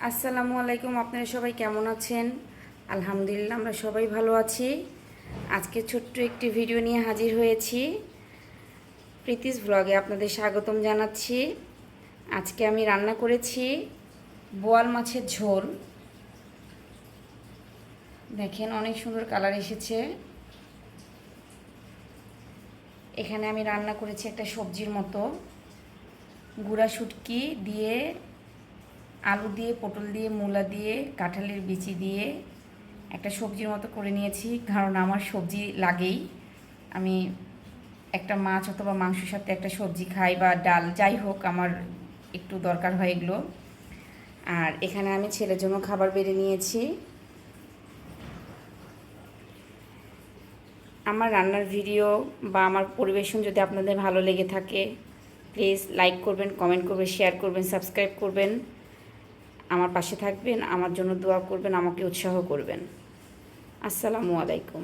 আসসালামু আলাইকুম। আপনারা সবাই কেমন আছেন? আলহামদুলিল্লাহ আমরা সবাই ভালো আছি। আজকে ছোট্ট একটি ভিডিও নিয়ে হাজির হয়েছি। প্রীতিস ব্লগে আপনাদের স্বাগতম জানাচ্ছি। আজকে আমি রান্না করেছি বোয়াল মাছের ঝোল। দেখেন অনেক সুন্দর কালার এসেছে। এখানে আমি রান্না করেছি একটা সবজির মতো, গুঁড়া শুটকি দিয়ে, আলু দিয়ে, পটল দিয়ে, মূলা দিয়ে, কাঁঠালের বিচি দিয়ে একটা সবজির মতো করে নিয়েছি। কারণ আমার সবজি লাগেই, আমি একটা মাছ অথবা মাংসের সাথে একটা সবজি খাই বা ডাল, যাই হোক আমার একটু দরকার হয় এগুলো। আর এখানে আমি ছেলের জন্য খাবার বেড়ে নিয়েছি। আমার রান্নার ভিডিও বা আমার পরিবেশন যদি আপনাদের ভালো লেগে থাকে, প্লিজ লাইক করবেন, কমেন্ট করবেন, শেয়ার করবেন, সাবস্ক্রাইব করবেন, আমার পাশে থাকবেন, আমার জন্য দোয়া করবেন, আমাকে উৎসাহ করবেন। আসসালামু আলাইকুম।